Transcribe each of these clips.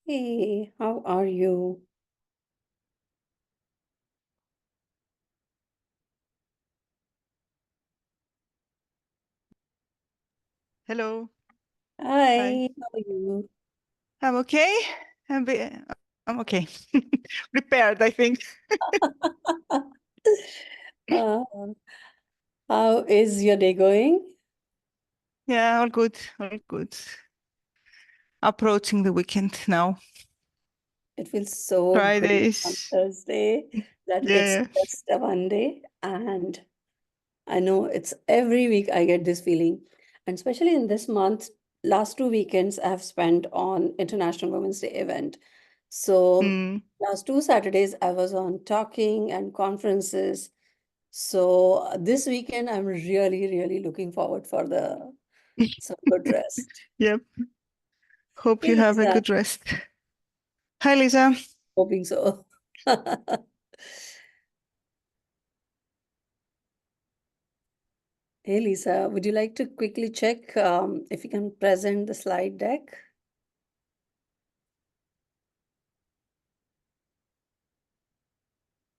Hey, how are you? Hello. Hi. Hi, how are you? I'm okay. I'm, be- I'm okay. Prepared, I think. Uh, how is your day going? Yeah, all good. All good. Approaching the weekend now. It feels so great on Fridays. Thursday that it's Yeah. just a one day, and I know it's every week I get this feeling, and especially in this month, last 2 weekends I have spent on International Women's Day event. So Mm. last 2 Saturdays I was on talking and conferences. So this weekend, I'm really, really looking forward for the some good rest. Yep. Hope Hey, you have a Lisa, good rest. Hi, Lisa. hoping so. Hey, Lisa, would you like to quickly check if you can present the slide deck?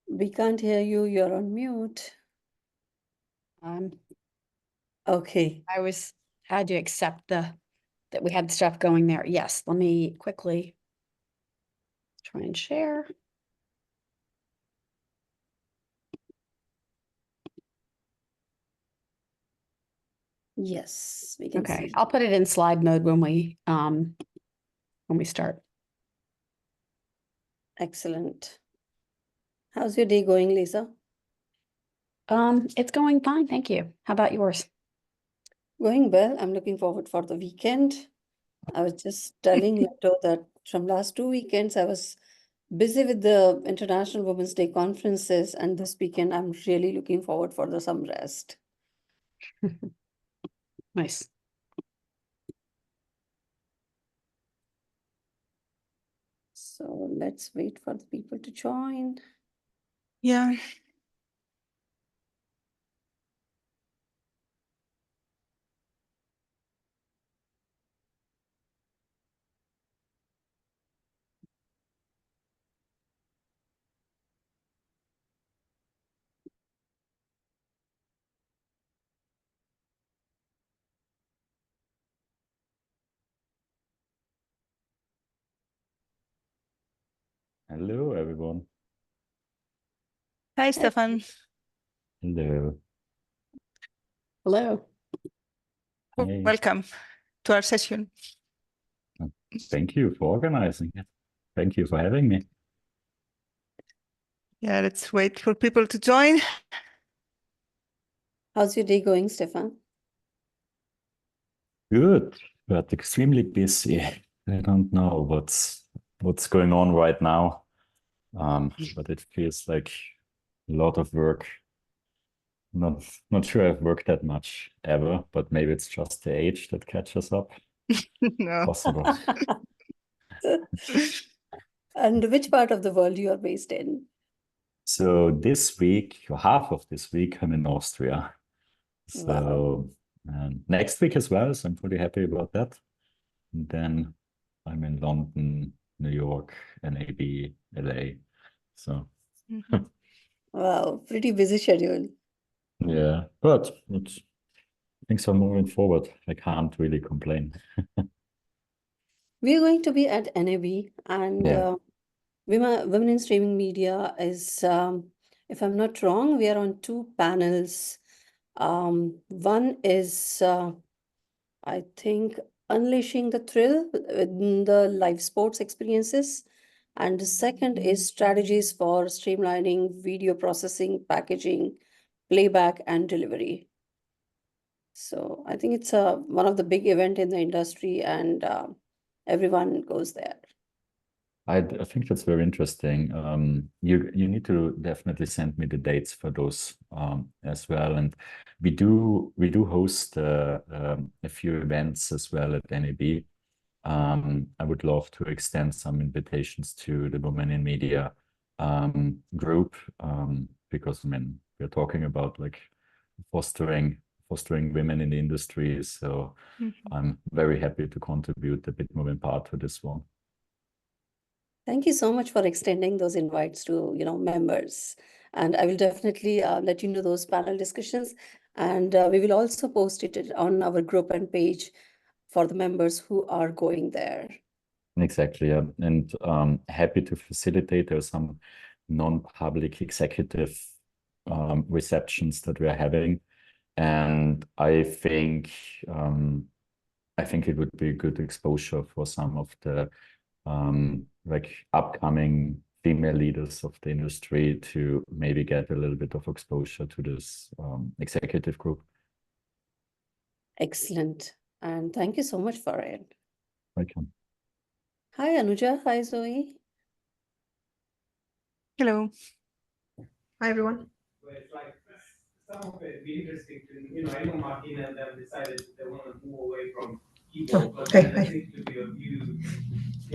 We can't hear you. You're on mute. Um, Okay. I had to accept that we had stuff going there. Yes, let me quickly try and share. Yes, we can Okay, see. I'll put it in slide mode when we start. Excellent. How's your day going, Lisa? It's going fine, thank you. How about yours? Going well. I'm looking forward for the weekend. I was just telling Leto that from last 2 weekends, I was busy with the International Women's Day conferences, and this weekend I'm really looking forward for some rest. Nice. So let's wait for the people to join. Yeah. Hello, everyone. Hi, Hi. Stefan. Hello. Hello. Hey. Welcome to our session. Thank you for organizing it. Thank you for having me. Yeah, let's wait for people to join. How's your day going, Stefan? Good, but extremely busy. I don't know what's going on right now, but it feels like a lot of work. Not sure I've worked that much ever, but maybe it's just the age that catches up. No. Possible. And which part of the world you are based in? So this week, or half of this week, I'm in Austria. Wow. So next week as well, so I'm pretty happy about that. And then I'm in London, New York, NAB, LA. So Mhm. Wow, pretty busy schedule. yeah, but things are moving forward. I can't really complain. We are going to be at NAB, and Yeah. Women in Streaming Media is, if I'm not wrong, we are on two panels. One is, I think, unleashing the thrill in the live sports experiences. And the second is strategies for streamlining video processing, packaging, playback, and delivery. So I think it's one of the big event in the industry, and everyone goes there. I think that's very interesting. You need to definitely send me the dates for those as well. And we do host a few events as well at NAB. I would love to extend some invitations to the Women in Media group because I mean we're talking about like fostering women in the industry. So Mhm. I'm very happy to contribute the Bitmovin part to this one. Thank you so much for extending those invites to, members. And I will definitely let you know those panel discussions. And we will also post it on our group and page for the members who are going there. Exactly, yeah. And happy to facilitate. There are some non-public executive receptions that we are having. And I think it would be a good exposure for some of the like upcoming female leaders of the industry to maybe get a little bit of exposure to this executive group. Excellent. And thank you so much for it. Welcome. Hi, Anuja. Hi, Zoe. Hello. Hi, everyone. It's like some of it be interesting to, I know Martina and them decided they want to move away from keyboard, but okay. there seems to be a few,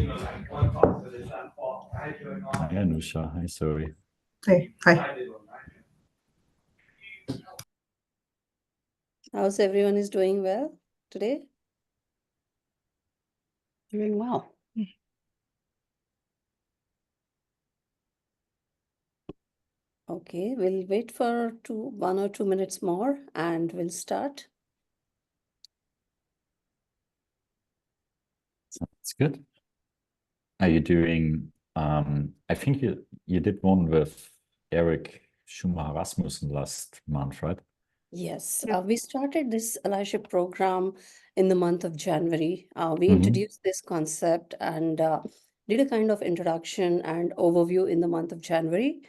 like one process is that for Android and Hi, Anusha. Hi, Zoe. Hey, hi. decided on that. How's everyone is doing well today? Doing well. Okay, we'll wait for 1 or 2 minutes more and we'll start. Sounds good. Are you doing, I think you did one with Eric Schumacher Rasmussen last month, right? Yes, Yep. we started this allyship program in the month of January. We Mhm. introduced this concept and did a kind of introduction and overview in the month of January.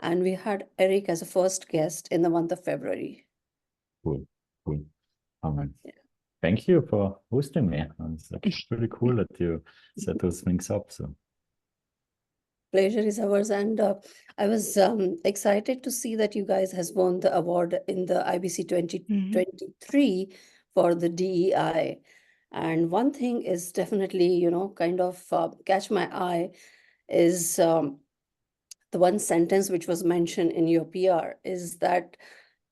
And we had Eric as a first guest in the month of February. Cool. Yeah. Thank you for hosting me. It's like really cool that you set those things up. So Pleasure is ours. And I was excited to see that you guys has won the award in the IBC 2023 for the DEI. And one thing is definitely, kind of catch my eye is the one sentence which was mentioned in your PR is that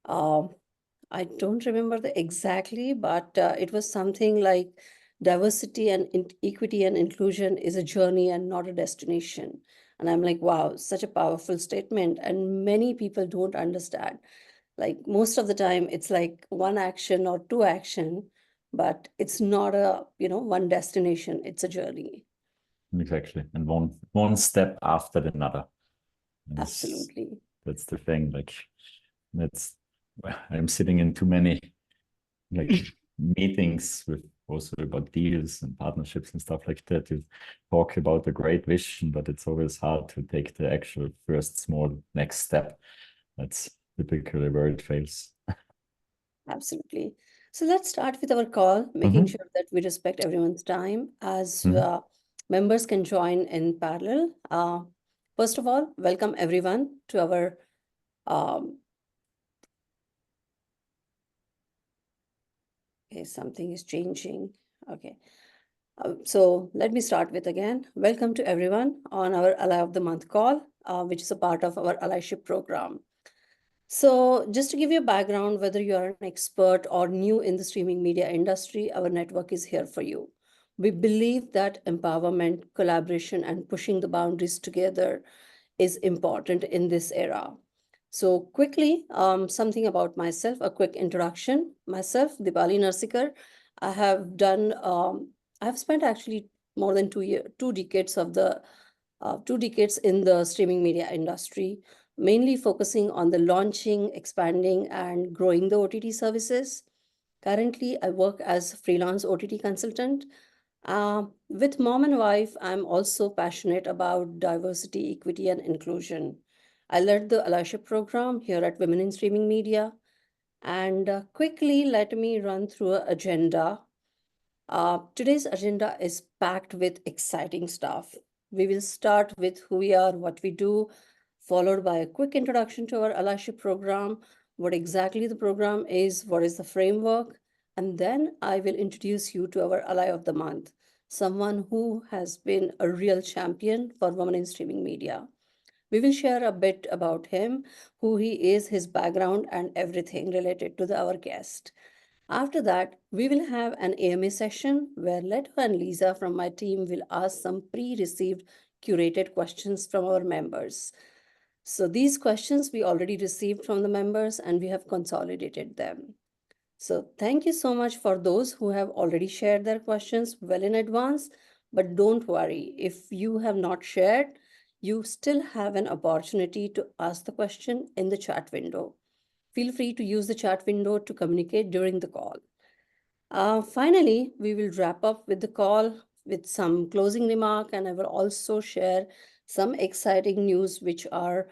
I don't remember the exactly, but it was something like diversity and equity and inclusion is a journey and not a destination. And I'm like, wow, such a powerful statement. And many people don't understand. Like most of the time, it's like one action or two action, but it's not a, one destination. It's a journey. exactly. And one step after another. Absolutely. That's the thing. Like I'm sitting in too many like meetings with also about deals and partnerships and stuff like that. You talk about a great vision, but it's always hard to take the actual first small next step. That's typically where it fails. Absolutely. So let's start with our call, making sure that we respect everyone's time as members can join in parallel. First of all, welcome everyone to our okay, something is changing. Okay. So let me start with again. Welcome to everyone on our Ally of the Month call, which is a part of our allyship program. So just to give you a background, whether you are an expert or new in the streaming media industry, our network is here for you. We believe that empowerment, collaboration, and pushing the boundaries together is important in this era. So quickly, something about myself, a quick introduction. Myself, Dipali Narsikar, I have done, I have spent actually more than 2 decades of the 2 decades in the streaming media industry, mainly focusing on the launching, expanding, and growing the OTT services. Currently, I work as a freelance OTT consultant. With Mom and Wife, I'm also passionate about diversity, equity, and inclusion. I led the allyship program here at Women in Streaming Media. And quickly, let me run through an agenda. Today's agenda is packed with exciting stuff. We will start with who we are, what we do, followed by a quick introduction to our allyship program, what exactly the program is, what is the framework, and then I will introduce you to our Ally of the Month, someone who has been a real champion for women in streaming media. We will share a bit about him, who he is, his background, and everything related to our guest. After that, we will have an AMA session where Leto and Lisa from my team will ask some pre-received curated questions from our members. So these questions we already received from the members and we have consolidated them. So thank you so much for those who have already shared their questions well in advance, but don't worry, if you have not shared, you still have an opportunity to ask the question in the chat window. Feel free to use the chat window to communicate during the call. Finally, we will wrap up with the call with some closing remark, and I will also share some exciting news which are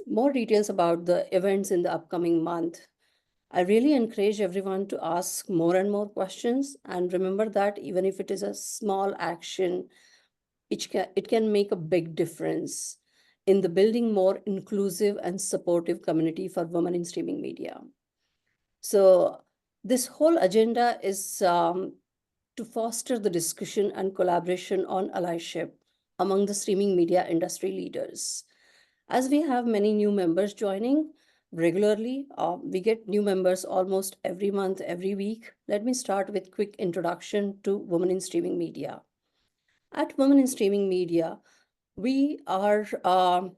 more details about the events in the upcoming month. I really encourage everyone to ask more and more questions, and remember that even if it is a small action, it can make a big difference in the building more inclusive and supportive community for women in streaming media. So this whole agenda is to foster the discussion and collaboration on allyship among the streaming media industry leaders. As we have many new members joining regularly, we get new members almost every month, every week. Let me start with quick introduction to women in streaming media. At Women in Streaming Media, we are, or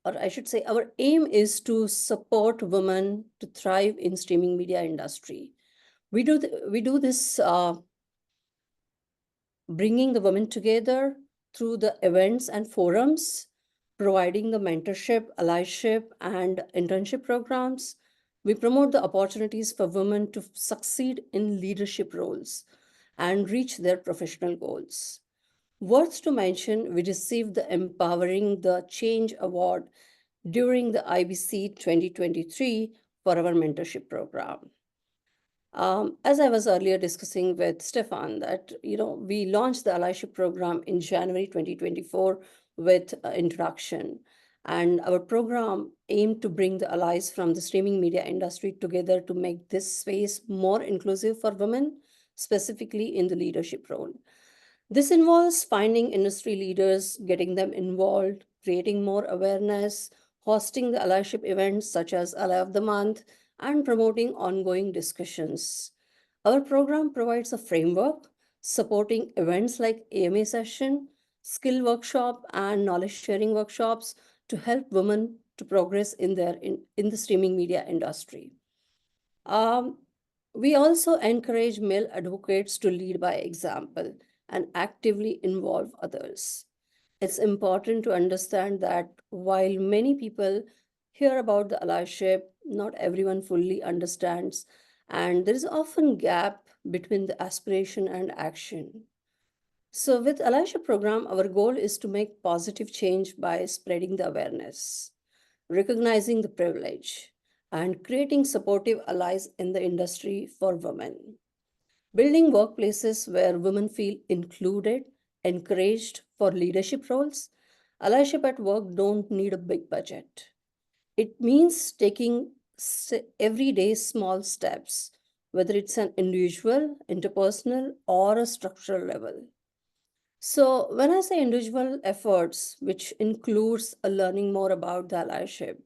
I should say, our aim is to support women to thrive in streaming media industry. We do this bringing the women together through the events and forums, providing the mentorship, allyship, and internship programs. We promote the opportunities for women to succeed in leadership roles and reach their professional goals. Worth to mention, we received the Empowering the Change Award during the IBC 2023 for our mentorship program. As I was earlier discussing with Stefan, that we launched the allyship program in January 2024 with introduction, and our program aimed to bring the allies from the streaming media industry together to make this space more inclusive for women, specifically in the leadership role. This involves finding industry leaders, getting them involved, creating more awareness, hosting the allyship events such as Ally of the Month, and promoting ongoing discussions. Our program provides a framework supporting events like AMA session, skill workshop, and knowledge sharing workshops to help women to progress in the streaming media industry. We also encourage male advocates to lead by example and actively involve others. It's important to understand that while many people hear about the allyship, not everyone fully understands, and there is often gap between the aspiration and action. So with allyship program, our goal is to make positive change by spreading the awareness, recognizing the privilege, and creating supportive allies in the industry for women. Building workplaces where women feel included, encouraged for leadership roles. Allyship at work don't need a big budget. It means taking everyday small steps, whether it's an individual, interpersonal, or a structural level. So when I say individual efforts, which includes learning more about the allyship,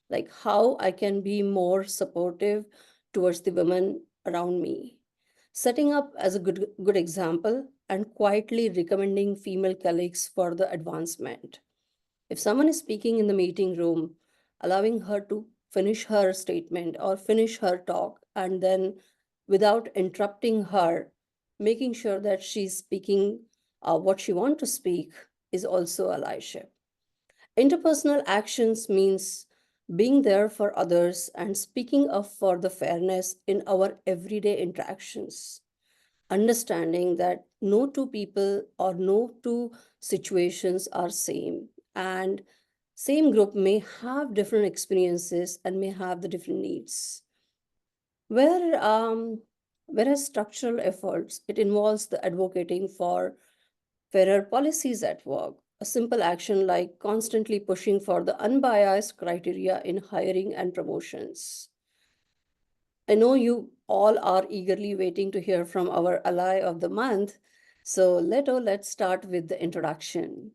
like how I can be more supportive towards the women around me, setting up as a good example, and quietly recommending female colleagues for the advancement. If someone is speaking in the meeting room, allowing her to finish her statement or finish her talk, and then without interrupting her, making sure that she's speaking what she wants to speak is also allyship. Interpersonal actions means being there for others and speaking up for the fairness in our everyday interactions. Understanding that no two people or no two situations are same, and same group may have different experiences and may have the different needs. Whereas structural efforts, it involves the advocating for fairer policies at work. A simple action like constantly pushing for the unbiased criteria in hiring and promotions. I know you all are eagerly waiting to hear from our ally of the month. So let's start with the introduction.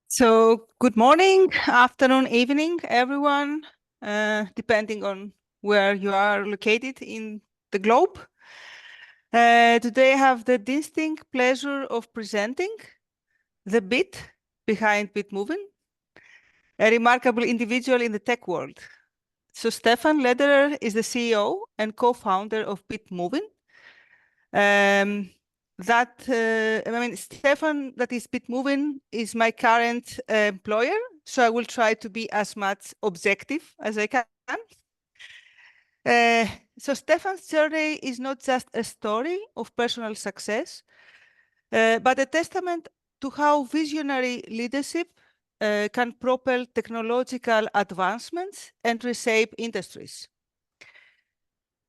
So good morning, afternoon, evening, everyone, depending on where you are located in the globe. Today I have the distinct pleasure of presenting the bit behind Bitmovin, a remarkable individual in the tech world. So Stefan Lederer is the CEO and co-founder of Bitmovin. Stefan, that is Bitmovin, is my current employer, so I will try to be as much objective as I can. So Stefan's journey is not just a story of personal success, but a testament to how visionary leadership can propel technological advancements and reshape industries.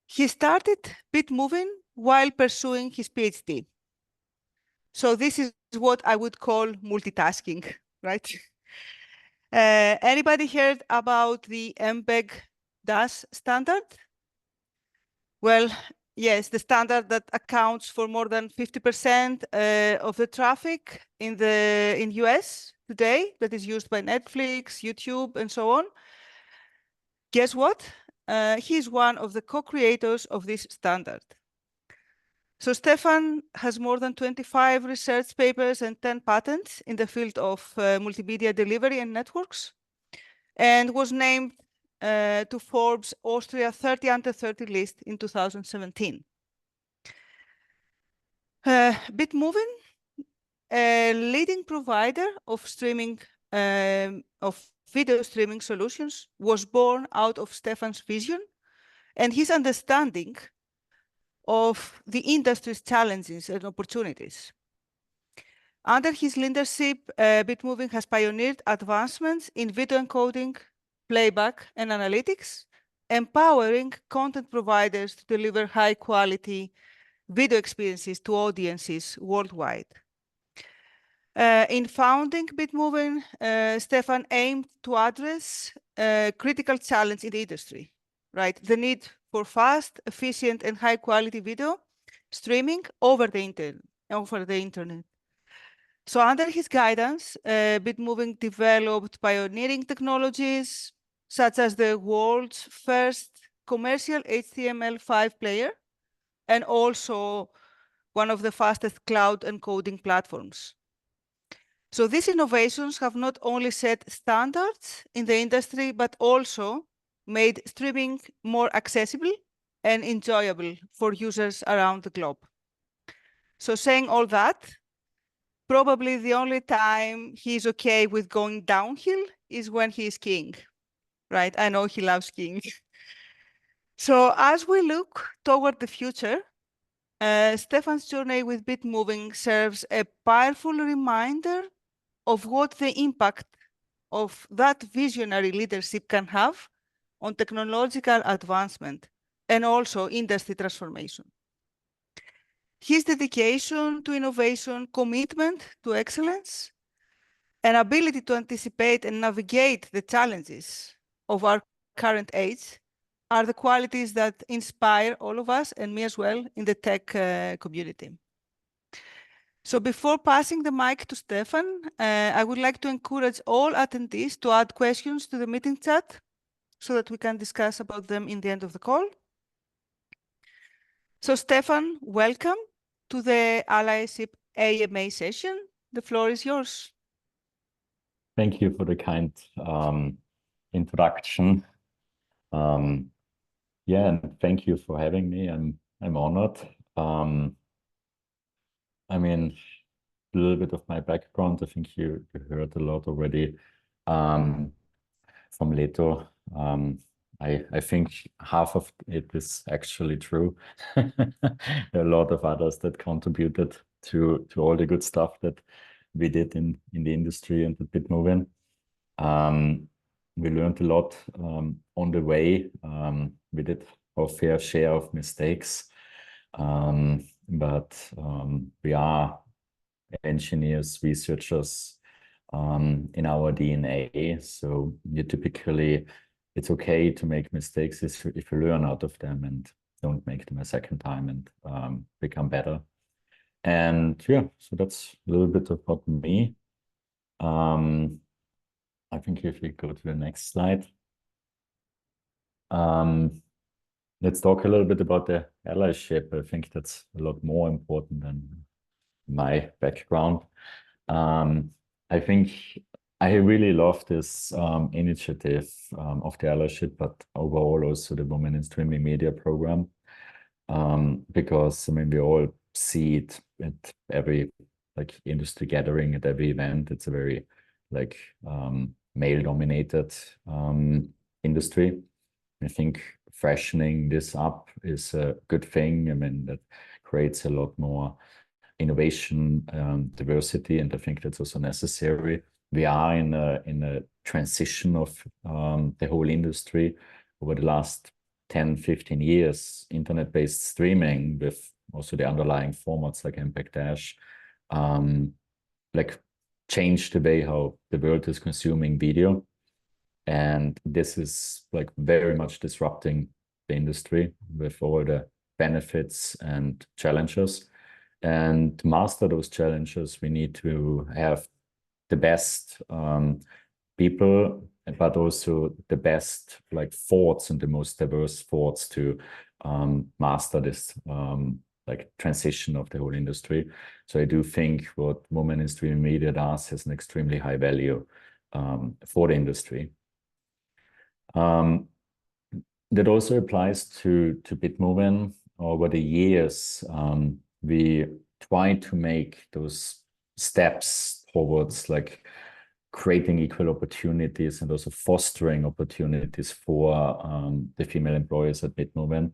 He started Bitmovin while pursuing his PhD. So this is what I would call multitasking, right? Anybody heard about the MBEG-DAS standard? Well, yes, the standard that accounts for more than 50% of the traffic in US today that is used by Netflix, YouTube, and so on. Guess what? He's one of the co-creators of this standard. So Stefan has more than 25 research papers and 10 patents in the field of multimedia delivery and networks, and was named to Forbes Austria 30 Under 30 list in 2017. Bitmovin, a leading provider of video streaming solutions, was born out of Stefan's vision and his understanding of the industry's challenges and opportunities. Under his leadership, Bitmovin has pioneered advancements in video encoding, playback, and analytics, empowering content providers to deliver high-quality video experiences to audiences worldwide. In founding Bitmovin, Stefan aimed to address a critical challenge in the industry, right? The need for fast, efficient, and high-quality video streaming over the internet. So under his guidance, Bitmovin developed pioneering technologies such as the world's first commercial HTML5 player, and also one of the fastest cloud encoding platforms. So these innovations have not only set standards in the industry, but also made streaming more accessible and enjoyable for users around the globe. So saying all that, probably the only time he's okay with going downhill is when he's skiing, right? I know he loves skiing. So as we look toward the future, Stefan's journey with Bitmovin serves a powerful reminder of what the impact of that visionary leadership can have on technological advancement and also industry transformation. His dedication to innovation, commitment to excellence, and ability to anticipate and navigate the challenges of our current age are the qualities that inspire all of us, and me as well, in the tech community. So before passing the mic to Stefan, I would like to encourage all attendees to add questions to the meeting chat so that we can discuss about them in the end of the call. So Stefan, welcome to the Allyship AMA session. The floor is yours. Thank you for the kind introduction. Yeah, and thank you for having me. I'm honored. I mean, a little bit of my background. I think you heard a lot already from Leto. I think half of it is actually true. There are a lot of others that contributed to all the good stuff that we did in the industry and at Bitmovin. We learned a lot on the way. We did our fair share of mistakes, but we are engineers, researchers in our DNA. So you typically, it's okay to make mistakes if you learn out of them and don't make them a second time and become better. And yeah, so that's a little bit about me. I think if we go to the next slide, let's talk a little bit about the allyship, I think that's a lot more important than my background. I think I really love this initiative of the allyship, but overall also the Women in Streaming Media program, because I mean we all see it at every like industry gathering, at every event. It's a very like male-dominated industry. I think freshening this up is a good thing. I mean, that creates a lot more innovation, diversity, and I think that's also necessary. We are in a transition of the whole industry over the last 10, 15 years. Internet-based streaming with also the underlying formats like MPEG Dash, like changed the way how the world is consuming video. And this is like very much disrupting the industry with all the benefits and challenges. And to master those challenges, we need to have the best people, but also the best like thoughts and the most diverse thoughts to master this like transition of the whole industry. So I do think what Women in Streaming Media does has an extremely high value for the industry. That also applies to Bitmovin. Over the years, we try to make those steps towards like creating equal opportunities and also fostering opportunities for the female employees at Bitmovin.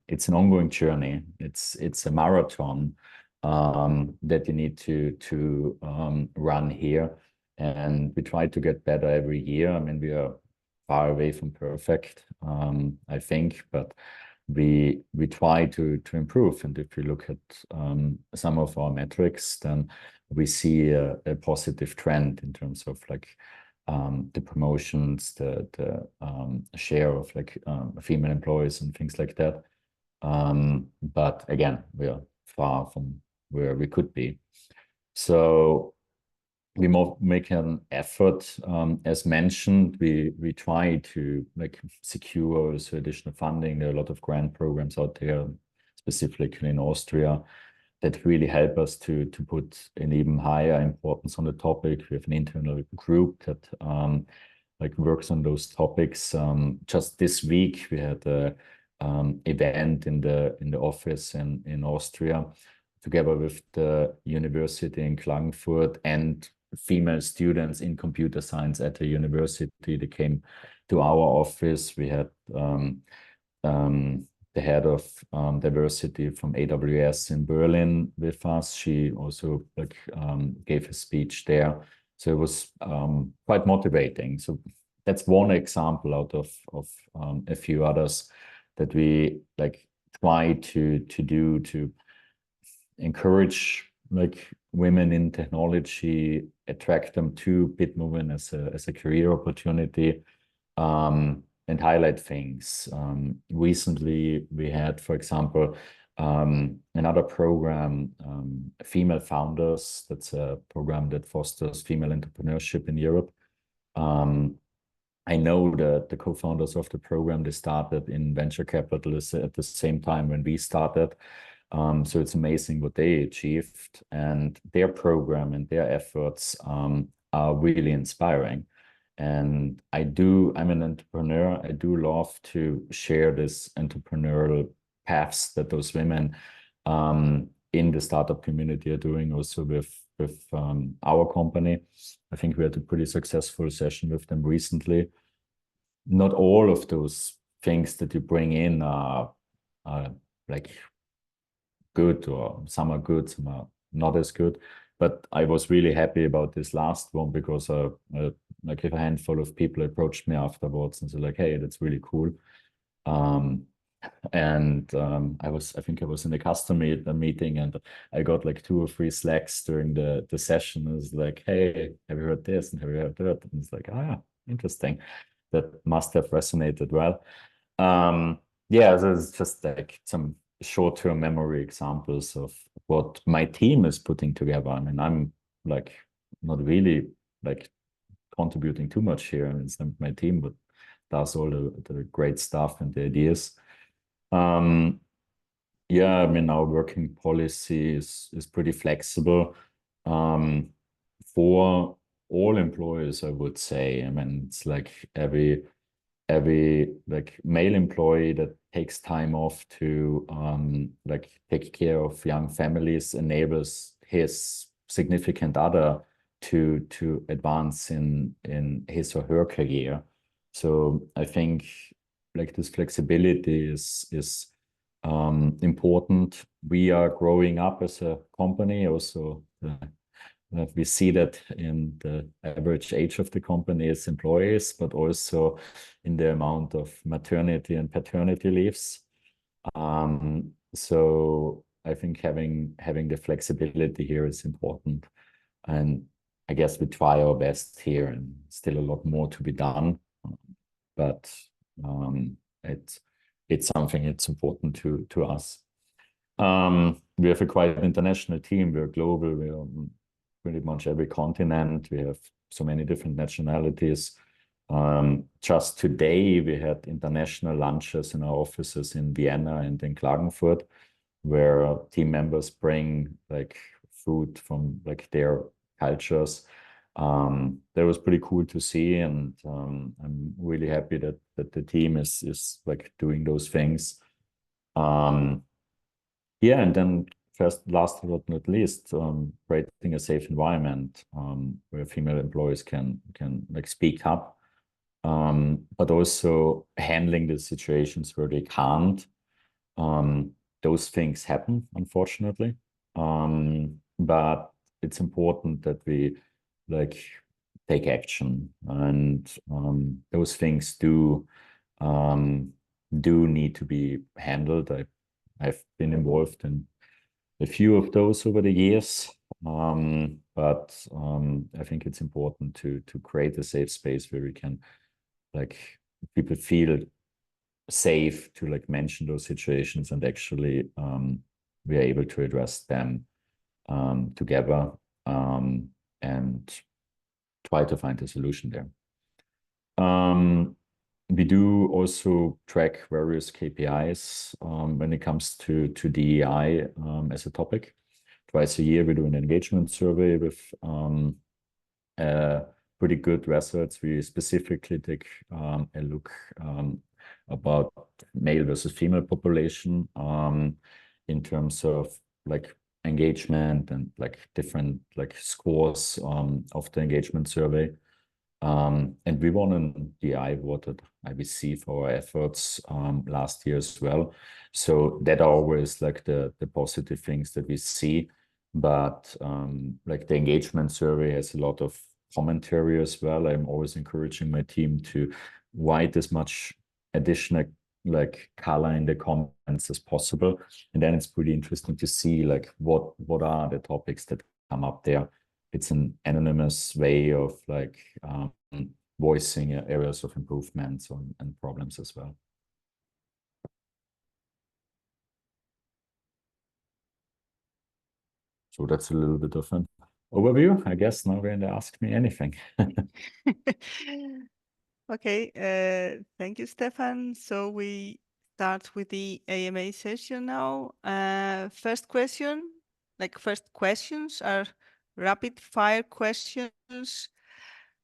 It's an ongoing journey. It's a marathon that you need to run here, and we try to get better every year. I mean, we are far away from perfect, I think, but we try to improve. And if you look at some of our metrics, then we see a positive trend in terms of like the promotions, the share of like female employees and things like that. But again, we are far from where we could be. So we make an effort, as mentioned. We try to like secure also additional funding. There are a lot of grant programs out there, specifically in Austria, that really help us to put an even higher importance on the topic. We have an internal group that like works on those topics. Just this week we had a event in the office in Austria, together with the university in Klagenfurt and female students in computer science at the university. They came to our office. We had the head of diversity from AWS in Berlin with us. She also like gave a speech there. So it was quite motivating. So that's one example out of a few others that we like try to do to encourage like women in technology, attract them to Bitmovin as a career opportunity, and highlight things. Recently, we had, for example, another program, Female Founders. That's a program that fosters female entrepreneurship in Europe. I know that the co-founders of the program, they started in venture capitalists at the same time when we started. So it's amazing what they achieved, and their program and their efforts are really inspiring. And I'm an entrepreneur. I do love to share this entrepreneurial paths that those women in the startup community are doing also with our company. I think we had a pretty successful session with them recently. Not all of those things that you bring in are like good, or some are good, some are not as good. But I was really happy about this last one because like a handful of people approached me afterwards and said like, hey, that's really cool. I think I was in a customer meeting, and I got like 2 or 3 slacks during the session. It was like, hey, have you heard this and have you heard that? And it's like, interesting. That must have resonated well. Yeah, so it's just like some short-term memory examples of what my team is putting together. I mean, I'm like not really like contributing too much here. I mean, it's my team, but does all the great stuff and the ideas. Yeah, I mean, our working policy is pretty flexible for all employees, I would say. I mean, it's like every like male employee that takes time off to like take care of young families enables his significant other to advance in his or her career. So I think like this flexibility is important. We are growing up as a company also. We see that in the average age of the company as employees, but also in the amount of maternity and paternity leaves. So I think having the flexibility here is important. And I guess we try our best here, and still a lot more to be done. But it's something that's important to us. We have a quite international team. We're global. We're on pretty much every continent. We have so many different nationalities. Just today, we had international lunches in our offices in Vienna and in Klagenfurt, where team members bring like food from like their cultures. That was pretty cool to see, and I'm really happy that the team is like doing those things. Yeah, and then last but not least, creating a safe environment where female employees can like speak up, but also handling the situations where they can't. Those things happen, unfortunately, but it's important that we like take action, and those things do need to be handled. I've been involved in a few of those over the years, but I think it's important to create a safe space where we can like people feel safe to like mention those situations, and actually we are able to address them together and try to find a solution there. We do also track various KPIs when it comes to DEI as a topic. Twice a year, we do an engagement survey with pretty good results. We specifically take a look about male versus female population in terms of like engagement and like different like scores of the engagement survey. And we won an DI awarded IBC for our efforts last year as well. So that are always like the positive things that we see. But like the engagement survey has a lot of commentary as well. I'm always encouraging my team to write as much additional like color in the comments as possible. And then it's pretty interesting to see like what are the topics that come up there. It's an anonymous way of like voicing areas of improvements and problems as well. So that's a little bit of an overview. I guess now we're going to ask me anything. Okay, thank you, Stefan. So we start with the AMA session now. First questions are rapid fire questions.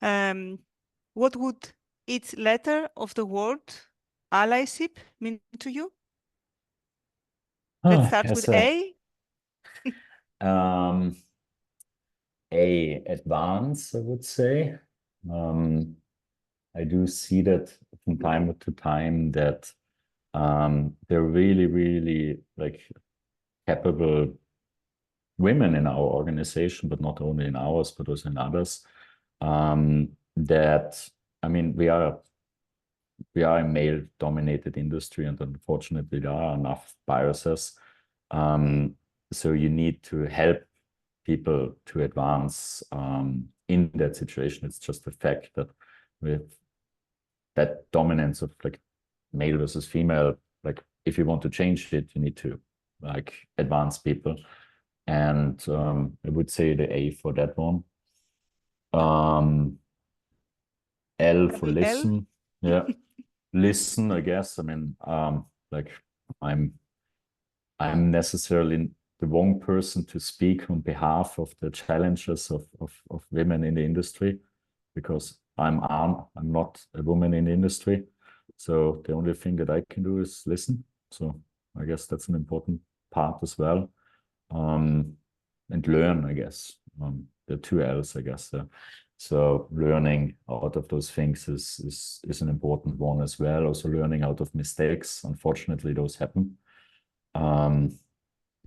What would each letter of the word allyship mean to you? Let's start with A. A, advance, I would say. I do see that from time to time that they're really, really like capable women in our organization, but not only in ours, but also in others. That, I mean, we are a male-dominated industry, and unfortunately, there are enough biases. So you need to help people to advance in that situation. It's just the fact that with that dominance of like male versus female, like if you want to change it, you need to like advance people. And I would say the A for that one. L for listen. Yeah. Listen, I guess. I mean, like I'm I'm necessarily the wrong person to speak on behalf of the challenges of women in the industry, because I'm not a woman in the industry. So the only thing that I can do is listen. So I guess that's an important part as well. And learn, I guess. The two L's, I guess. So learning out of those things is an important one as well. Also learning out of mistakes. Unfortunately, those happen.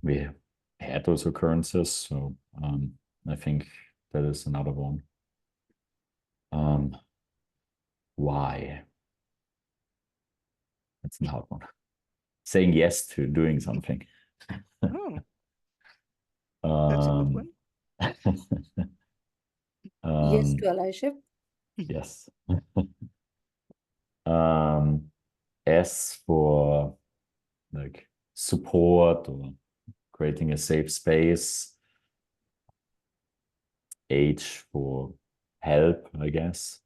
We had those occurrences, so I think that is another one. Why? That's a hard one. Saying yes to doing something. Oh, that's a good one. Yes to allyship. Yes. S for like support or creating a safe space. H for help, I guess.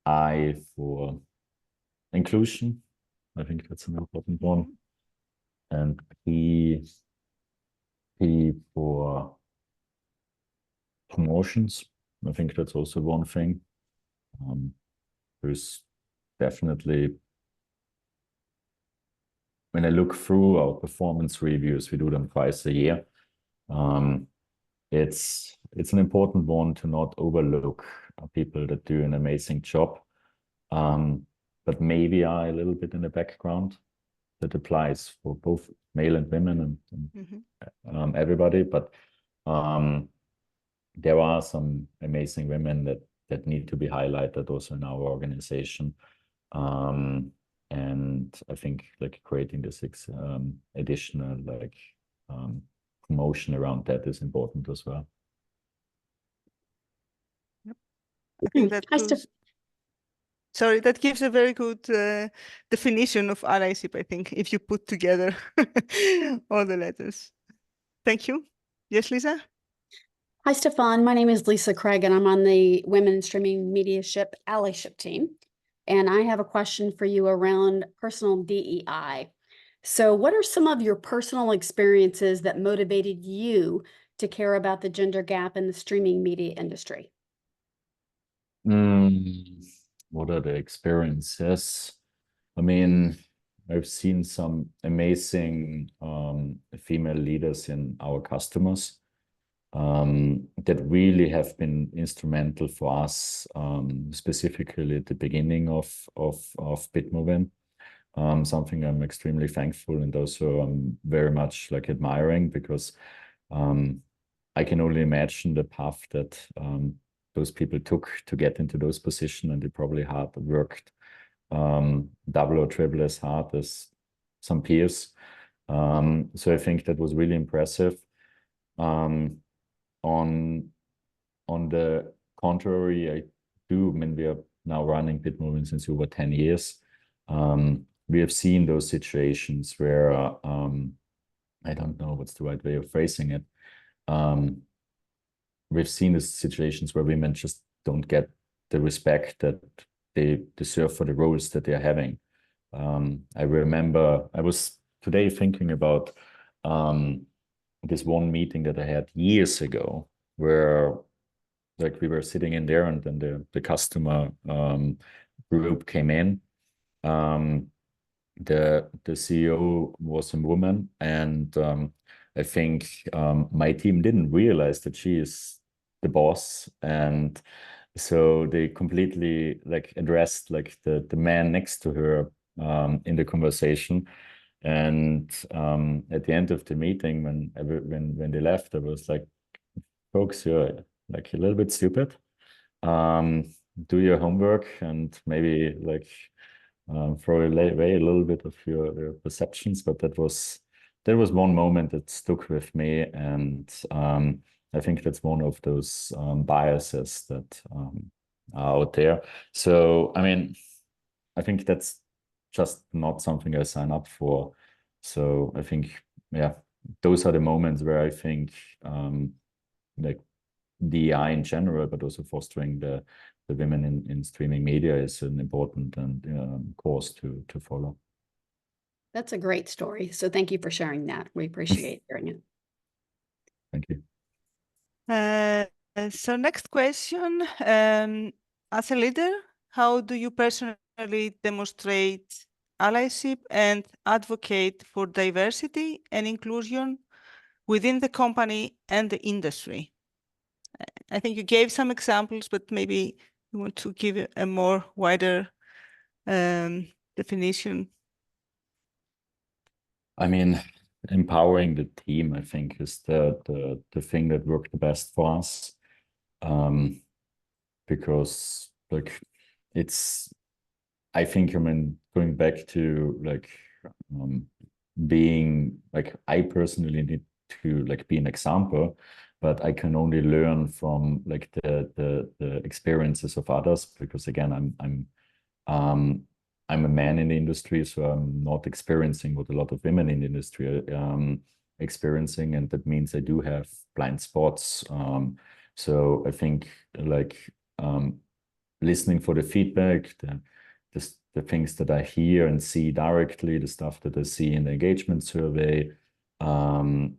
I for inclusion. I think that's an important one. And P for promotions. I think that's also one thing. There's definitely, when I look through our performance reviews, we do them twice a year. It's an important one to not overlook people that do an amazing job, but maybe are a little bit in the background. That applies for both male and women and everybody. But there are some amazing women that need to be highlighted also in our organization. And I think like creating this additional like promotion around that is important as well. Yep. I think that goes, sorry, that gives a very good definition of allyship, I think, if you put together all the letters. Thank you. Yes, Lisa? Hi, Stefan. My name is Lisa Craig, and I'm on the Women in Streaming Mediaship Allyship team. And I have a question for you around personal DEI. So what are some of your personal experiences that motivated you to care about the gender gap in the streaming media industry? What are the experiences? I mean, I've seen some amazing female leaders in our customers that really have been instrumental for us, specifically at the beginning of Bitmovin. Something I'm extremely thankful and also I'm very much like admiring, because I can only imagine the path that those people took to get into those positions, and they probably hard worked double or triple as hard as some peers. So I think that was really impressive. On the contrary, I mean, we are now running Bitmovin since over 10 years. We have seen those situations where, I don't know what's the right way of phrasing it. We've seen the situations where women just don't get the respect that they deserve for the roles that they're having. I remember I was today thinking about this one meeting that I had years ago, where like we were sitting in there, and then the customer group came in. The CEO was a woman, and I think my team didn't realize that she is the boss, and so they completely like addressed like the man next to her in the conversation. And at the end of the meeting, when they left, I was like, folks, you're like a little bit stupid. Do your homework and maybe like throw away a little bit of your perceptions. But that was one moment that stuck with me, and I think that's one of those biases that are out there. So I mean, I think that's just not something I sign up for. So I think, yeah, those are the moments where I think like DEI in general, but also fostering the women in streaming media is an important and course to follow. That's a great story. So thank you for sharing that. We appreciate hearing it. Thank you. So next question, as a leader, how do you personally demonstrate allyship and advocate for diversity and inclusion within the company and the industry? I think you gave some examples, but maybe you want to give a more wider definition. I mean, empowering the team, I think, is the thing that worked the best for us. Because like I think, I mean, going back to like being like, I personally need to like be an example, but I can only learn from like the experiences of others, because again, I'm a man in the industry, so I'm not experiencing what a lot of women in the industry are experiencing, and that means I do have blind spots. So I think like listening for the feedback, the things that I hear and see directly, the stuff that I see in the engagement survey, and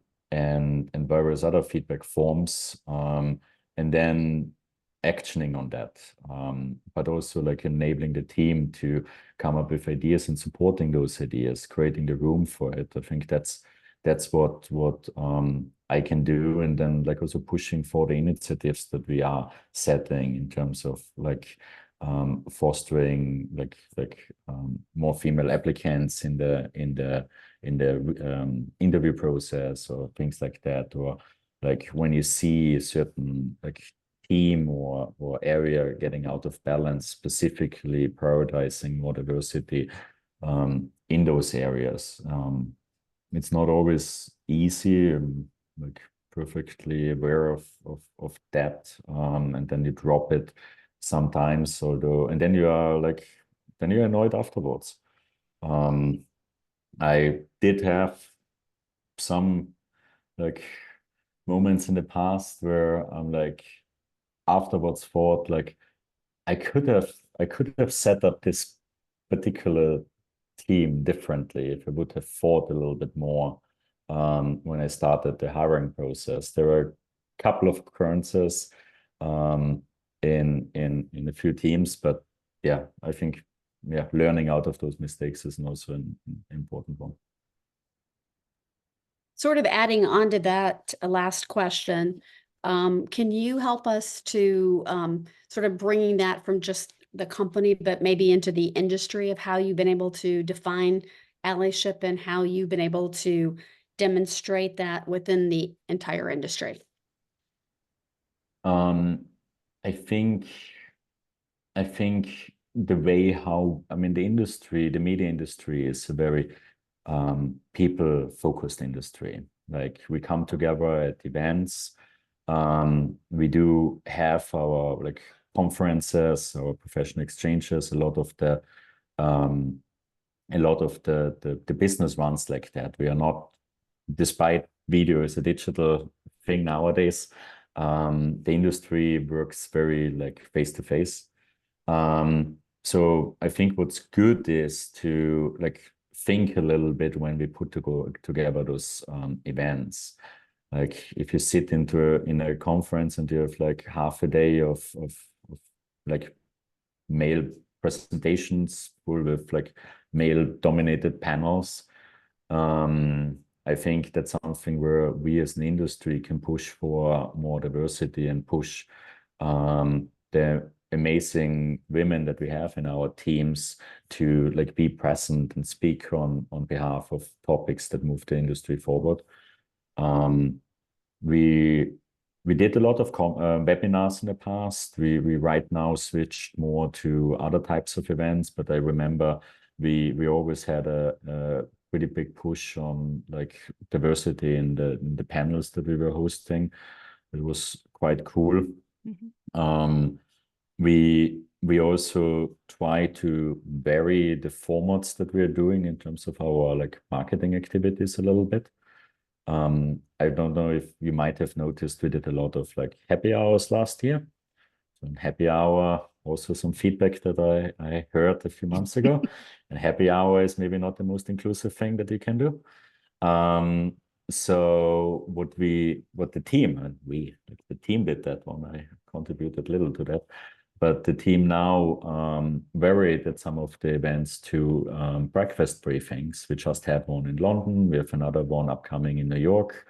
various other feedback forms, and then actioning on that, but also like enabling the team to come up with ideas and supporting those ideas, creating the room for it. I think that's what I can do, and then like also pushing for the initiatives that we are setting in terms of like fostering like more female applicants in the interview process, or things like that, or like when you see a certain like team or area getting out of balance, specifically prioritizing more diversity in those areas. It's not always easy. I'm like perfectly aware of that, and then you drop it sometimes, although, and then you're annoyed afterwards. I did have some like moments in the past where I'm like afterwards thought like I could have set up this particular team differently if I would have thought a little bit more when I started the hiring process. There were a couple of occurrences in a few teams, but yeah, I think learning out of those mistakes is also an important one. Sort of adding on to that last question, can you help us to sort of bringing that from just the company, but maybe into the industry, of how you've been able to define allyship and how you've been able to demonstrate that within the entire industry? I think the way how, I mean, the industry, the media industry is a very people-focused industry. Like we come together at events. We do have our like conferences or professional exchanges. A lot of the business runs like that. We are not, despite video is a digital thing nowadays, the industry works very like face to face. So I think what's good is to like think a little bit when we put together those events. Like if you sit in a conference and you have like half a day of like male presentations full with like male dominated panels, I think that's something where we as an industry can push for more diversity and push the amazing women that we have in our teams to like be present and speak on behalf of topics that move the industry forward. We did a lot of webinars in the past. We right now switched more to other types of events, but I remember we always had a pretty big push on like diversity in the panels that we were hosting. It was quite cool. Mm-hmm. We also try to vary the formats that we are doing in terms of our like marketing activities a little bit. I don't know if you might have noticed we did a lot of like happy hours last year. And happy hour, also some feedback that I heard a few months ago. And happy hour is maybe not the most inclusive thing that you can do. So what the team, and the team did that one, I contributed little to that, but the team now varied at some of the events to breakfast briefings. We just had one in London. We have another one upcoming in New York,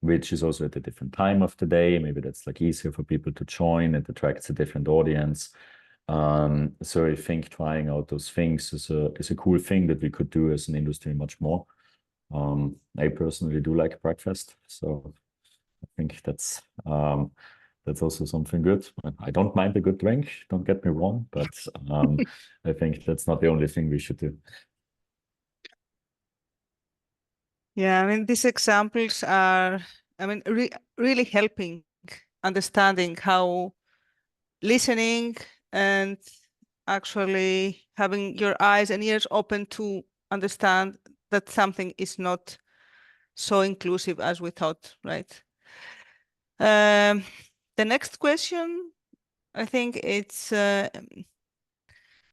which is also at a different time of the day. Maybe that's like easier for people to join. It attracts a different audience. So I think trying out those things is a cool thing that we could do as an industry much more. I personally do like breakfast, so I think that's also something good. I don't mind a good drink, don't get me wrong, but I think that's not the only thing we should do. Yeah, I mean, these examples are, I mean, really helping understanding how listening and actually having your eyes and ears open to understand that something is not so inclusive as we thought, right? The next question, I think it's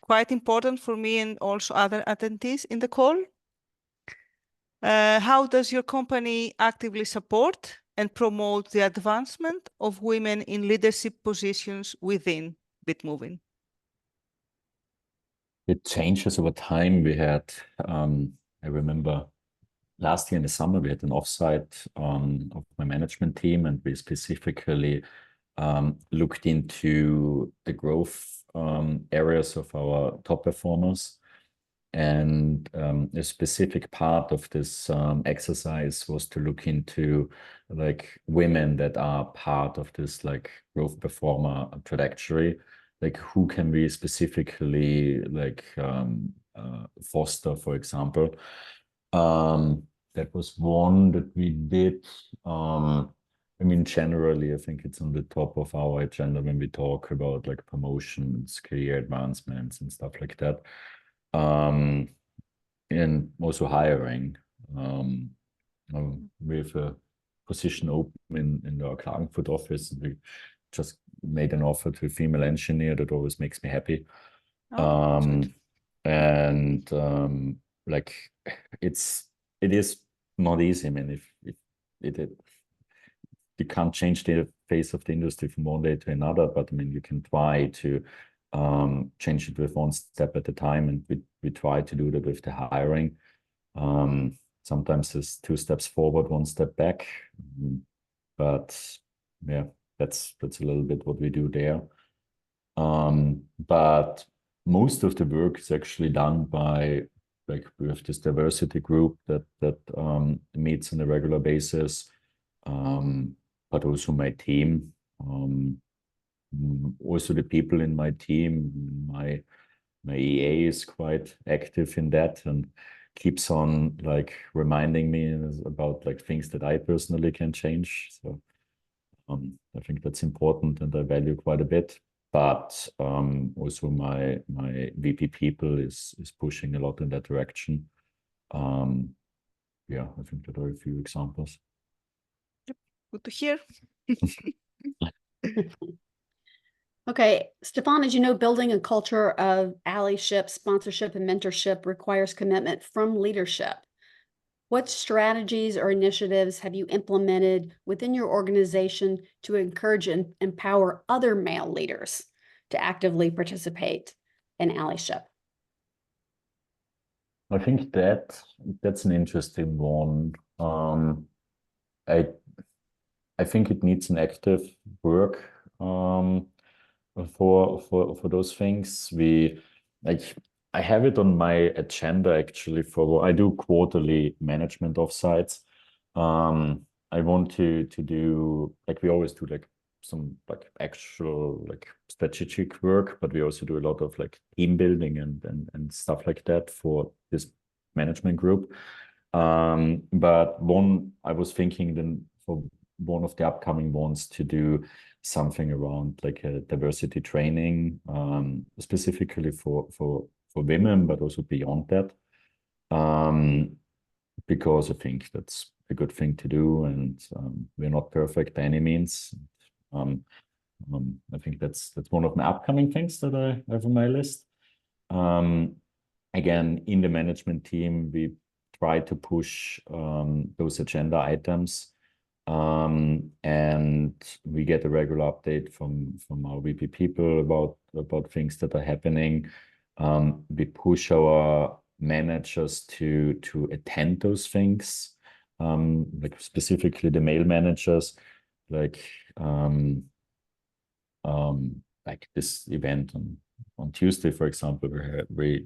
quite important for me and also other attendees in the call. How does your company actively support and promote the advancement of women in leadership positions within Bitmovin? It changes over time. We had, I remember last year in the summer, we had an offsite of my management team, and we specifically looked into the growth areas of our top performers. And a specific part of this exercise was to look into like women that are part of this like growth performer trajectory. Like who can we specifically like foster, for example. That was one that we did. I mean, generally, I think it's on the top of our agenda when we talk about like promotions, career advancements, and stuff like that. And also hiring. We have a position open in our Klagenfurt office. We just made an offer to a female engineer. That always makes me happy. Like it is not easy. I mean, if you can't change the face of the industry from one day to another, but I mean, you can try to change it with one step at a time, and we try to do that with the hiring. Sometimes it's 2 steps forward, 1 step back, but yeah, that's a little bit what we do there. But most of the work is actually done by, like, we have this diversity group that meets on a regular basis, but also my team. Also the people in my team, my EA is quite active in that and keeps on like reminding me about like things that I personally can change. So I think that's important and I value quite a bit. But also my VP people is pushing a lot in that direction. Yeah, I think there are a few examples. Yep. Good to hear. Okay, Stefan, as you know, building a culture of allyship, sponsorship, and mentorship requires commitment from leadership. What strategies or initiatives have you implemented within your organization to encourage and empower other male leaders to actively participate in allyship? I think that's an interesting one. I think it needs an active work for those things. I have it on my agenda actually for I do quarterly management offsites. I want to do, like, we always do like some like actual like strategic work, but we also do a lot of like team building and stuff like that for this management group. But one, I was thinking then for one of the upcoming ones to do something around like a diversity training, specifically for women, but also beyond that, because I think that's a good thing to do, and we're not perfect by any means. I think that's one of my upcoming things that I have on my list. Again, in the management team, we try to push those agenda items, and we get a regular update from our VP people about things that are happening. We push our managers to attend those things, like specifically the male managers, like this event on Tuesday, for example, we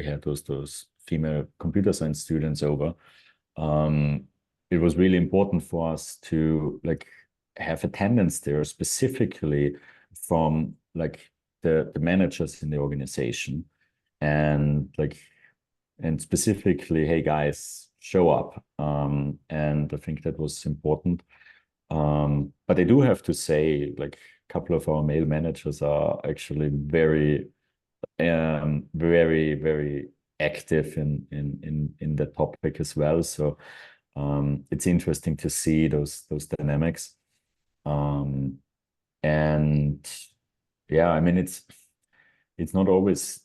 had those female computer science students over. It was really important for us to like have attendance there, specifically from like the managers in the organization, and specifically, hey guys, show up. And I think that was important. But I do have to say, like, a couple of our male managers are actually very, very active in that topic as well. So it's interesting to see those dynamics. And yeah, I mean, it's not always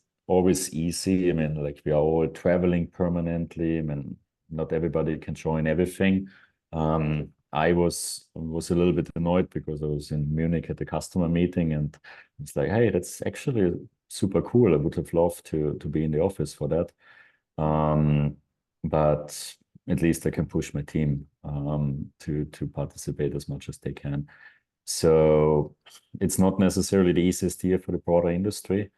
easy. I mean, like, we are all traveling permanently. I mean, not everybody can join everything. I was a little bit annoyed because I was in Munich at the customer meeting, and it's like, hey, that's actually super cool. I would have loved to be in the office for that. But at least I can push my team to participate as much as they can. So it's not necessarily the easiest year for the broader industry,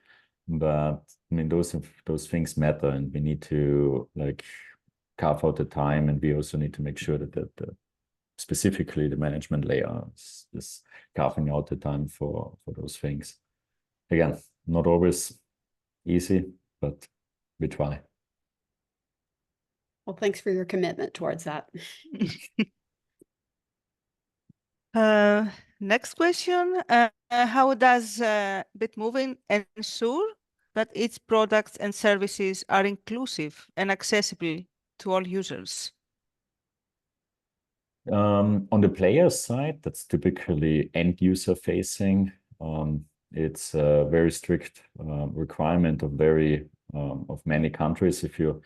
but I mean, those things matter, and we need to like carve out the time, and we also need to make sure that specifically the management layer is carving out the time for those things. Again, not always easy, but we try. Well, thanks for your commitment towards that. Next question. How does Bitmovin ensure that its products and services are inclusive and accessible to all users? On the player side, that's typically end user facing. It's a very strict requirement of many countries. If you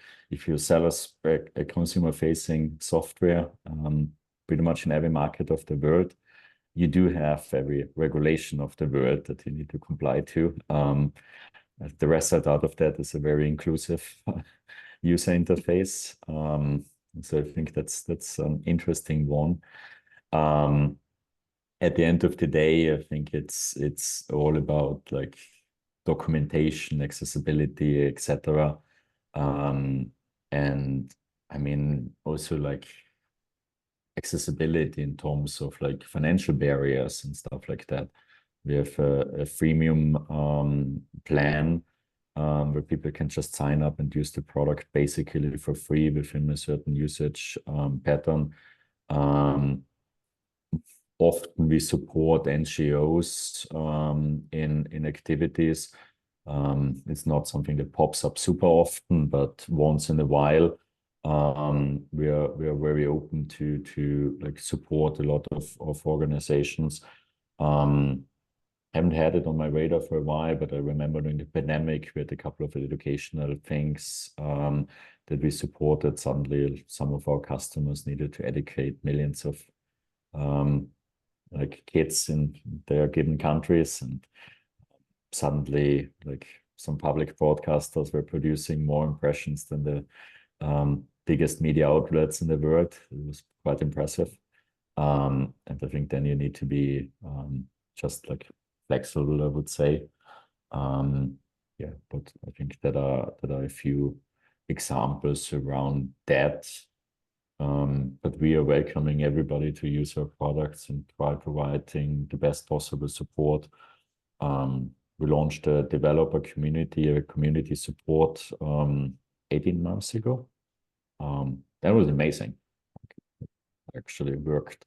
sell a consumer facing software, pretty much in every market of the world, you do have every regulation of the world that you need to comply to. The result out of that is a very inclusive user interface. So I think that's an interesting one. At the end of the day, I think it's all about like documentation, accessibility, etc. And I mean, also like accessibility in terms of like financial barriers and stuff like that. We have a freemium plan where people can just sign up and use the product basically for free within a certain usage pattern. Often we support NGOs in activities. It's not something that pops up super often, but once in a while, we are very open to like support a lot of organizations. Haven't had it on my radar for a while, but I remember during the pandemic, we had a couple of educational things that we supported. Suddenly, some of our customers needed to educate millions of like kids in their given countries, and suddenly, like, some public broadcasters were producing more impressions than the biggest media outlets in the world. It was quite impressive. And I think then you need to be just like flexible, I would say. Yeah, but I think that are a few examples around that. But we are welcoming everybody to use our products and try providing the best possible support. We launched a developer community, a community support 18 months ago. That was amazing. Actually worked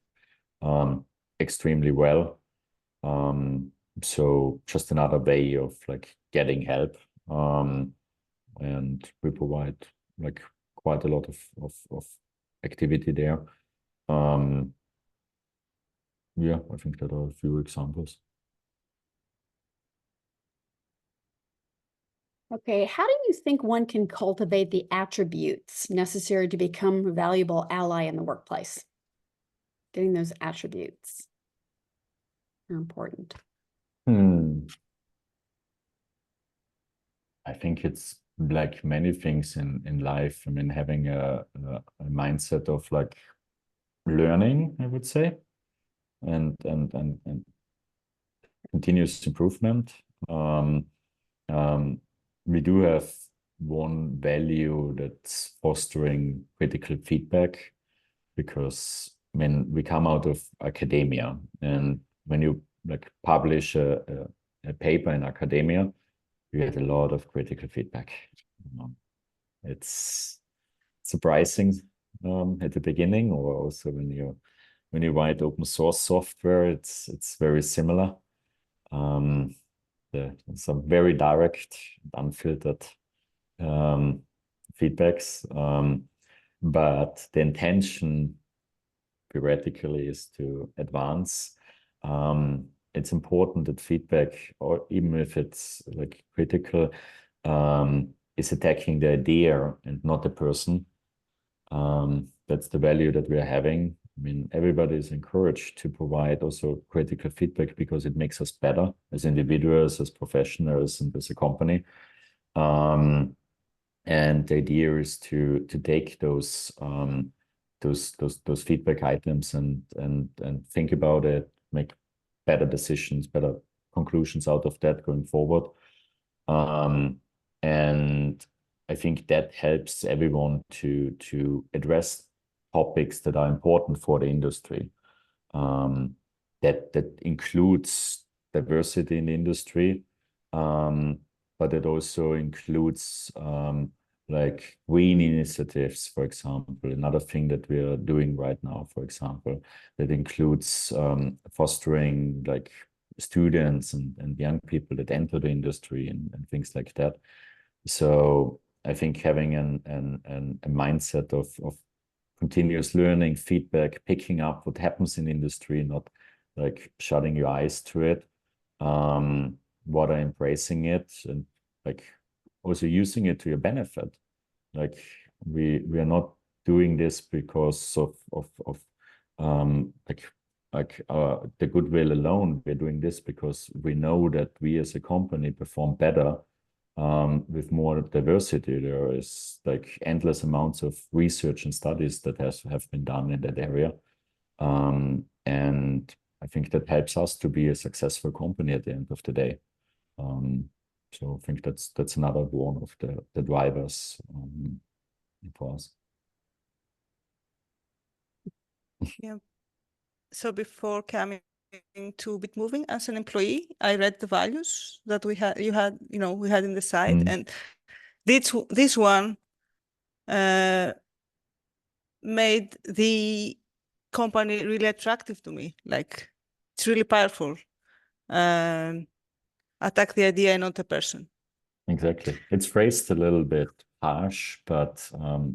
extremely well. So just another way of like getting help. And we provide like quite a lot of activity there. Yeah, I think that are a few examples. Okay, how do you think one can cultivate the attributes necessary to become a valuable ally in the workplace? Getting those attributes are important. I think it's like many things in life. I mean, having a mindset of like learning, I would say, and continuous improvement. We do have one value that's fostering critical feedback, because when we come out of academia, and when you like publish a paper in academia, you get a lot of critical feedback. It's surprising at the beginning, or also when you write open source software, it's very similar. Some very direct, unfiltered feedbacks, but the intention theoretically is to advance. It's important that feedback, or even if it's like critical, is attacking the idea and not the person. That's the value that we are having. I mean, everybody is encouraged to provide also critical feedback, because it makes us better as individuals, as professionals, and as a company. And the idea is to take those feedback items and think about it, make better decisions, better conclusions out of that going forward. And I think that helps everyone to address topics that are important for the industry. That includes diversity in the industry, but it also includes like green initiatives, for example. Another thing that we are doing right now, for example, that includes fostering like students and young people that enter the industry and things like that. So I think having a mindset of continuous learning, feedback, picking up what happens in industry, not like shutting your eyes to it, what are embracing it, and like also using it to your benefit. Like we are not doing this because of the goodwill alone. We're doing this because we know that we as a company perform better with more diversity. There is like endless amounts of research and studies that have been done in that area. And I think that helps us to be a successful company at the end of the day. So I think that's another one of the drivers for us. Yeah. So before coming to Bitmovin as an employee, I read the values that we had in the site, and this one made the company really attractive to me. Like, it's really powerful. Attack the idea and not the person. Exactly. It's phrased a little bit harsh, but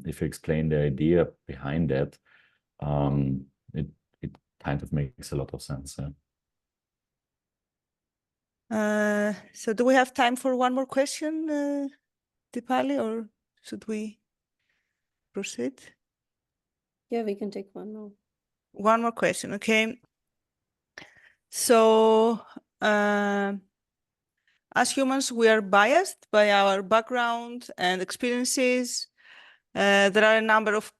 if you explain the idea behind it, it kind of makes a lot of sense. Yeah. So do we have time for one more question, Dipali, or should we proceed? Yeah, we can take one more. One more question, okay. So as humans, we are biased by our background and experiences. There are a number of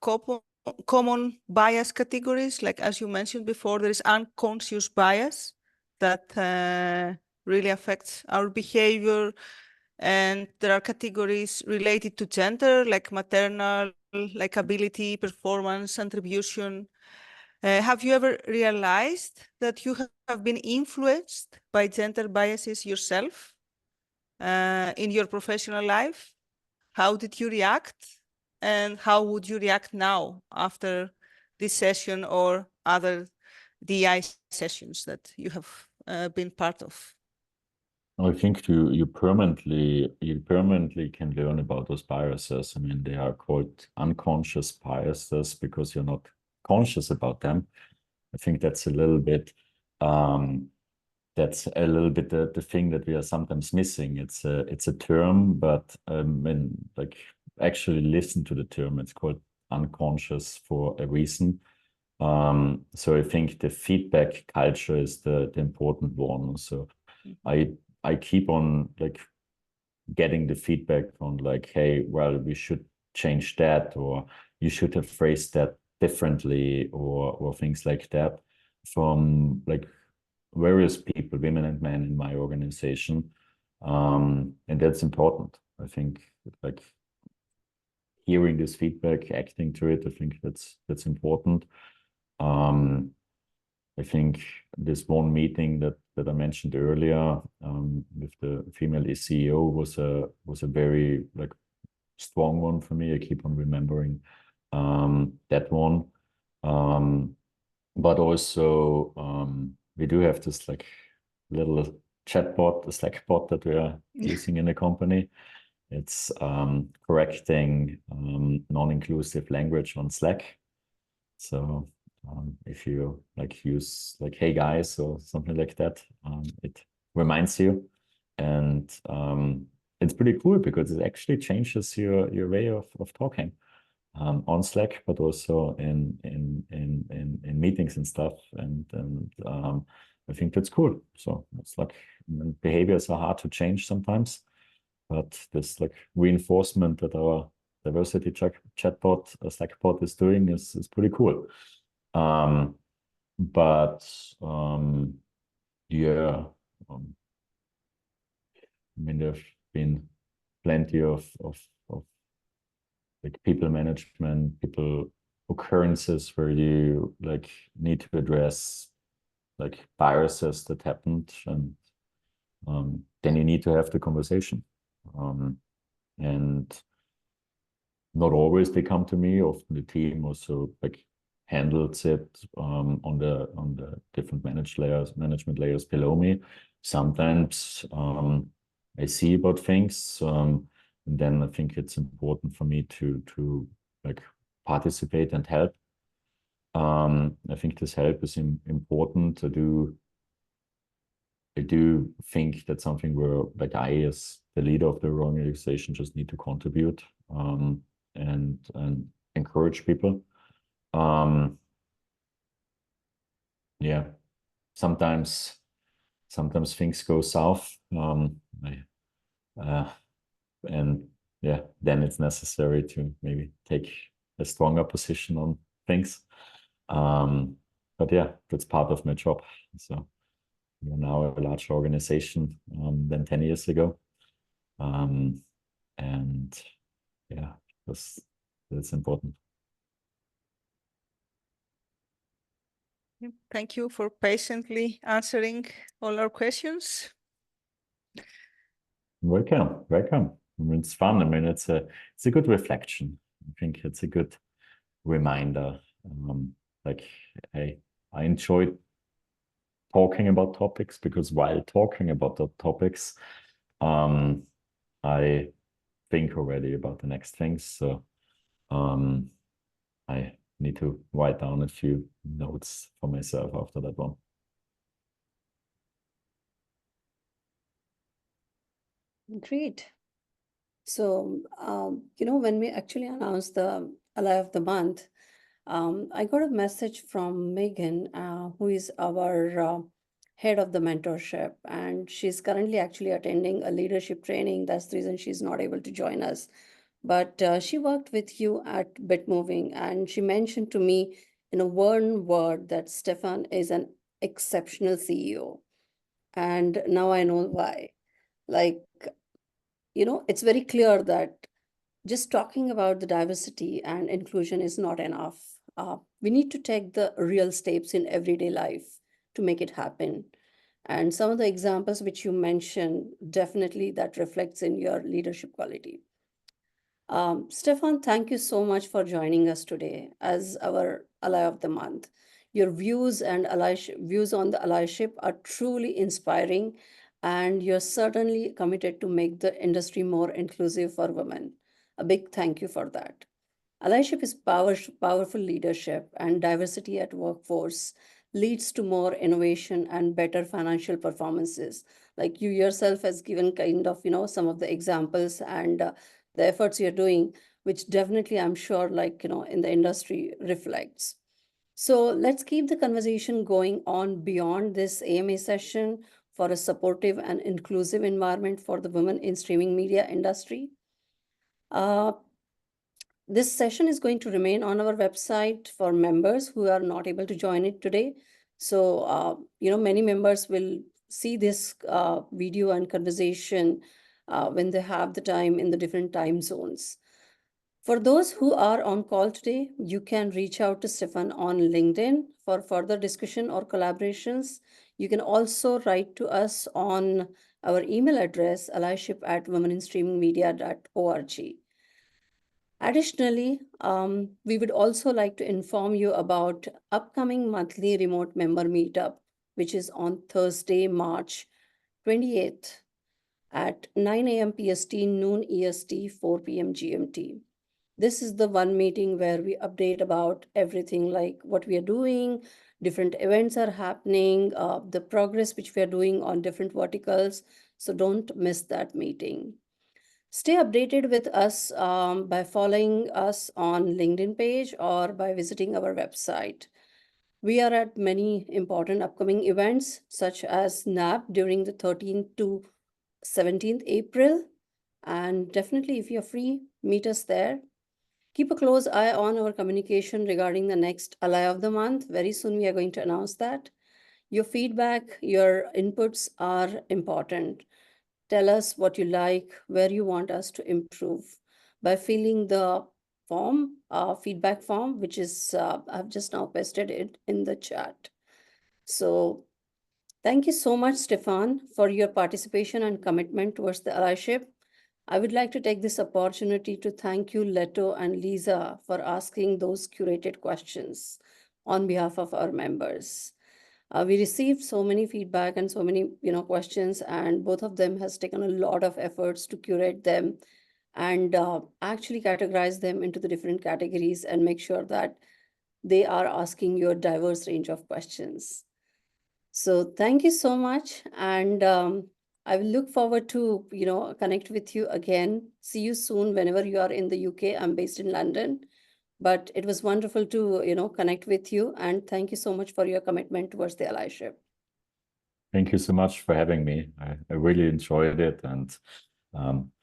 common bias categories, like as you mentioned before, there is unconscious bias that really affects our behavior. And there are categories related to gender, like maternal, likability, performance, attribution. Have you ever realized that you have been influenced by gender biases yourself in your professional life? How did you react? And how would you react now after this session or other DI sessions that you have been part of? I think you permanently can learn about those biases. I mean, they are called unconscious biases because you're not conscious about them. I think that's a little bit the that's a little bit the thing that we are sometimes missing. It's a term, but when like actually listen to the term, it's called unconscious for a reason. So I think the feedback culture is the important one. So I keep on like getting the feedback on like, hey, well, we should change that, or you should have phrased that differently, or things like that from like various people, women and men in my organization. And that's important. I think like hearing this feedback, acting to it, I think that's important. I think this one meeting that I mentioned earlier with the female CEO was a very like strong one for me. I keep on remembering that one. But also we do have this like little chatbot, a Slack bot that we are using in the company. It's correcting non-inclusive language on Slack. So if you like use like, hey guys, or something like that, it reminds you. And it's pretty cool because it actually changes your way of talking on Slack, but also in meetings and stuff. And I think that's cool. So it's like behaviors are hard to change sometimes, but this like reinforcement that our diversity chatbot, Slack bot is doing is pretty cool. But yeah, I mean, there've been plenty of like people management, people occurrences where you like need to address like biases that happened, and then you need to have the conversation. And not always they come to me. Often the team also like handles it on the different management layers below me. Sometimes I see about things, and then I think it's important for me to like participate and help. I think this help is important. I do think that's something where like I, as the leader of the organization, just need to contribute and encourage people. Yeah, sometimes things go south, and yeah, then it's necessary to maybe take a stronger position on things. But yeah, that's part of my job. So we are now a larger organization than 10 years ago. And yeah, that's important. Thank you for patiently answering all our questions. Welcome. I mean, it's fun. I mean, it's a good reflection. I think it's a good reminder. Like, hey, I enjoyed talking about topics, because while talking about the topics, I think already about the next things. So I need to write down a few notes for myself after that one. Great. So, when we actually announced the Ally of the Month, I got a message from Megan, who is our head of the mentorship, and she's currently actually attending a leadership training. That's the reason she's not able to join us. But she worked with you at Bitmovin, and she mentioned to me in a one word that Stefan is an exceptional CEO. And now I know why. Like, it's very clear that just talking about the diversity and inclusion is not enough. We need to take the real steps in everyday life to make it happen. And some of the examples which you mentioned, definitely that reflects in your leadership quality. Stefan, thank you so much for joining us today as our Ally of the Month. Your views and views on the allyship are truly inspiring, and you're certainly committed to make the industry more inclusive for women. A big thank you for that. Allyship is powerful leadership and diversity at workforce leads to more innovation and better financial performances. Like you yourself has given kind of, some of the examples and the efforts you're doing, which definitely I'm sure like, in the industry reflects. So let's keep the conversation going on beyond this AMA session for a supportive and inclusive environment for the women in streaming media industry. This session is going to remain on our website for members who are not able to join it today. So, many members will see this video and conversation when they have the time in the different time zones. For those who are on call today, you can reach out to Stefan on LinkedIn for further discussion or collaborations. You can also write to us on our email address, allyship@womeninstreamingmedia.org. Additionally, we would also like to inform you about upcoming monthly remote member meetup, which is on Thursday, March 28th at 9 a.m. PST, noon EST, 4 p.m. GMT. This is the one meeting where we update about everything like what we are doing, different events are happening, the progress which we are doing on different verticals. So don't miss that meeting. Stay updated with us by following us on LinkedIn page or by visiting our website. We are at many important upcoming events such as NAB during the 13th to 17th April. And definitely if you're free, meet us there. Keep a close eye on our communication regarding the next Ally of the Month. Very soon we are going to announce that. Your feedback, your inputs are important. Tell us what you like, where you want us to improve by filling the form, feedback form, which is, I've just now pasted it in the chat. So thank you so much, Stefan, for your participation and commitment towards the allyship. I would like to take this opportunity to thank you, Leto and Lisa, for asking those curated questions on behalf of our members. We received so many feedback and so many, questions, and both of them has taken a lot of efforts to curate them and actually categorize them into the different categories and make sure that they are asking you a diverse range of questions. So thank you so much. And I will look forward to, connect with you again. See you soon whenever you are in the UK. I'm based in London. But it was wonderful to, connect with you. And thank you so much for your commitment towards the allyship. Thank you so much for having me. I really enjoyed it. And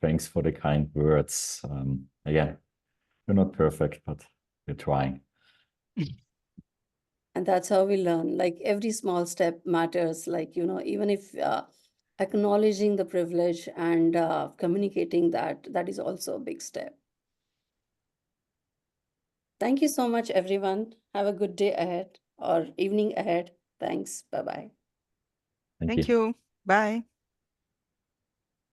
thanks for the kind words. Again, we're not perfect, but we're trying. And that's how we learn. Like every small step matters. Like, even if acknowledging the privilege and communicating that is also a big step. Thank you so much, everyone. Have a good day ahead or evening ahead. Thanks. Bye-bye. Thank you. Bye.